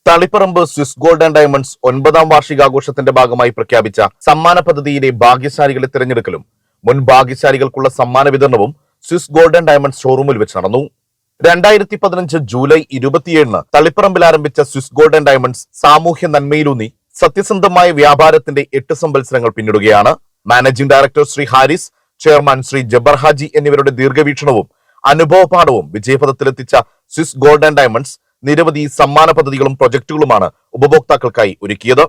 Taliparamba Swiss gold and diamonds 9ാം വാർഷികാഘോഷത്തിന്റെ ഭാഗമായി പ്രഖ്യാപിച്ച സമ്മാന പദ്ധതിയിലെ ഭാഗ്യശാലികളെ തിരഞ്ഞെടുക്കലും മുൻ ഭാഗ്യശാലികൾക്കുള്ള സമ്മാന വിതരണവും സ്വിസ് ഗോൾഡ് ആൻഡ് ഡയമണ്ട്സ് ഷോറൂമിൽ വെച്ച് നടന്നു. 2015 ജൂലൈ 27 തളിപ്പറമ്പിൽ ആരംഭിച്ച സ്വിസ് ഗോൾഡ് ആൻഡ് ഡയമണ്ട്സ് സാമൂഹ്യ നന്മയിലൂന്നി സത്യസന്ധമായ വ്യാപാരത്തിന്റെ 8 സംവത്സരങ്ങൾ പിന്നിടുകയാണ്. Managing director Shri Haris, chairman Shri Jabbar Haji എന്നിവരുടെ ദീർഘവീക്ഷണവും അനുഭവപാഠവും വിജയപഥത്തിലെത്തിച്ച സ്വിസ് ഗോൾഡ് ആൻഡ് ഡയമണ്ട്സ് നിരവധി സമ്മാന പദ്ധതികളും പ്രൊജക്ടുകളുമാണ് ഉപഭോക്താക്കൾക്കായി ഒരുക്കിയത്.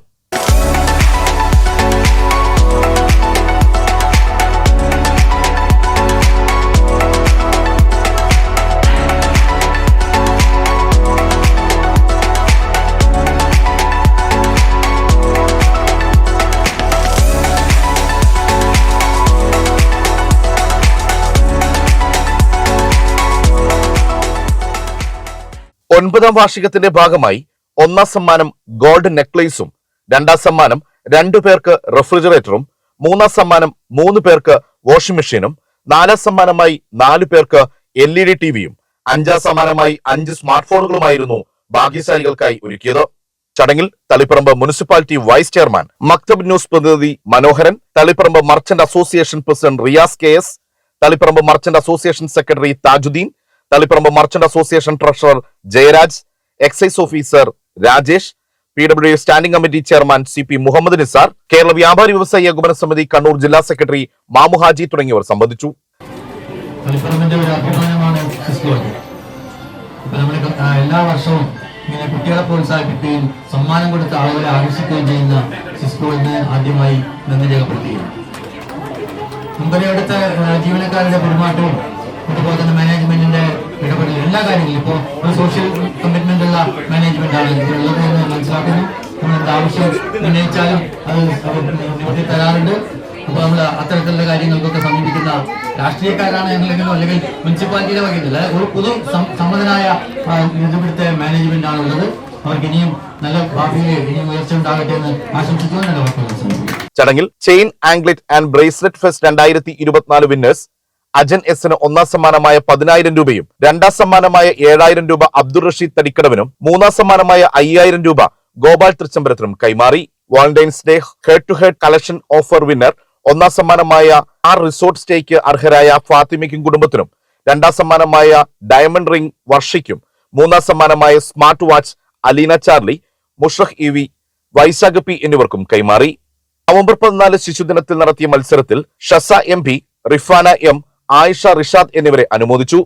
ഒൻപതാം വാർഷികത്തിന്റെ ഭാഗമായി 1ാം സമ്മാനം ഗോൾഡ് നെക്ലേസും, 2ാം സമ്മാനം 2 പേർക്ക് റെഫ്രിജറേറ്ററും, 3ാം സമ്മാനം 3 പേർക്ക് വാഷിംഗ് മെഷീനും, 4ാം സമ്മാനമായി 4 പേർക്ക് LED ടിവിയും, 5ാം സമ്മാനമായി 5 സ്മാർട്ട് ഫോണുകളുമായിരുന്നു ഭാഗ്യശാലികൾക്കായി ഒരുക്കിയത്. ചടങ്ങിൽ Taliparamba municipality vice chairman Makthab news പ്രതിനിധി Manoharan, Taliparamba merchant association president Riyas KS, Taliparamba merchant association secretary Thajudheen, Taliparamba merchant association treasurer Jayaraj, excise officer Rajesh, PWD standing committee chairman CP Muhammad Nizar, Kerala വ്യാപാരി വ്യവസായി ഏകോപന സമിതി കണ്ണൂർ ജില്ലാ സെക്രട്ടറി മാമു ഹാജി തുടങ്ങിയവർ സംബന്ധിച്ചു. എല്ലാ വർഷവും ഇങ്ങനെ കുട്ടികളെ പ്രോത്സാഹിപ്പിക്കുകയും സമ്മാനം കൊടുത്ത് ആളുകളെ ആകർഷിക്കുകയും ചെയ്യുന്ന സിസ്കോളിന് ആദ്യമായി നന്ദി രേഖപ്പെടുത്തുകയാണ്. മുമ്പരെടുത്ത ജീവനക്കാരുടെ പെരുമാറ്റവും അതുപോലെ തന്നെ മാനേജ്മെന്റിന്റെ ഇടപെടൽ എല്ലാ കാര്യങ്ങളും ഇപ്പോൾ ഒരു സോഷ്യൽ കമ്മിറ്റ്മെന്റ് ഉള്ള മാനേജ്മെന്റ് ആണ് ഇതിലുള്ളത് എന്ന് മനസ്സിലാക്കുന്നു. നമ്മൾ എന്ത് ആവശ്യം ഉന്നയിച്ചാലും അത് നിവർത്തി തരാറുണ്ട്. അപ്പോൾ നമ്മൾ അത്തരത്തിലുള്ള കാര്യങ്ങൾക്കൊക്കെ സമീപിക്കുന്ന രാഷ്ട്രീയക്കാരാണ് എന്നുണ്ടെങ്കിലും അല്ലെങ്കിൽ മുനിസിപ്പാലിറ്റിയുടെ വകയില്ല, ഒരു പൊതു സമ്മതനായ ഇവിടുത്തെ മാനേജ്മെന്റ് ആണുള്ളത്. അവർക്ക് ഇനിയും നല്ല ഭാവിയിൽ ഇനിയും ഉയർച്ച ഉണ്ടാകട്ടെ എന്ന് ആശംസിച്ചുകൊണ്ട് എൻ്റെ വാക്കുകൾ അവസാനിപ്പിക്കുന്നു. ചടങ്ങിൽ chain anklet and bracelet fest 2024 winners Ajan എസിന് 1ാം സമ്മാനമായ 10,000 രൂപയും, 2ാം സമ്മാനമായ 7,000 രൂപ അബ്ദുൾ റഷീദ് തടിക്കടവിനും, 3ാം സമ്മാനമായ 5,000 രൂപ ഗോപാൽ തൃച്ചംബരത്തിനും കൈമാറി. Valentine's day head to head collection offer winner 1ാം സമ്മാനമായ റിസോർട്ട് സ്റ്റേക്ക് അർഹരായ ഫാത്തിമയ്ക്കും കുടുംബത്തിനും, 2ാം സമ്മാനമായ ഡയമണ്ട് റിംഗ് വർഷിക്കും, 3ാം സമ്മാനമായ smart watch Aleena Charlie, Mushraq EV, Vaishakh P എന്നിവർക്കും കൈമാറി. നവംബർ 14 ശിശുദിനത്തിൽ നടത്തിയ മത്സരത്തിൽ ഷസ MP, റിഫാന M, ആയിഷ റിഷാദ് എന്നിവരെ അനുമോദിച്ചു.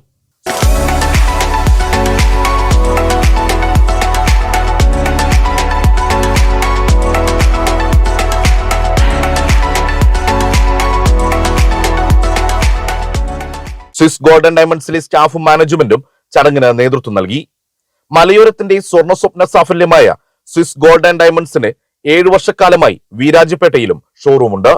സ്വിസ് ഗോൾഡ് ആൻഡ് ഡയമണ്ട്സിലെ സ്റ്റാഫും മാനേജ്മെന്റും ചടങ്ങിന് നേതൃത്വം നൽകി. മലയോരത്തിന്റെ സ്വർണ്ണ സ്വപ്ന സാഫല്യമായ സ്വിസ് ഗോൾഡ് ആൻഡ് ഡയമണ്ട്സിന് 7 വർഷക്കാലമായി വീരാജ്പേട്ടയിലും ഷോറൂമുണ്ട്.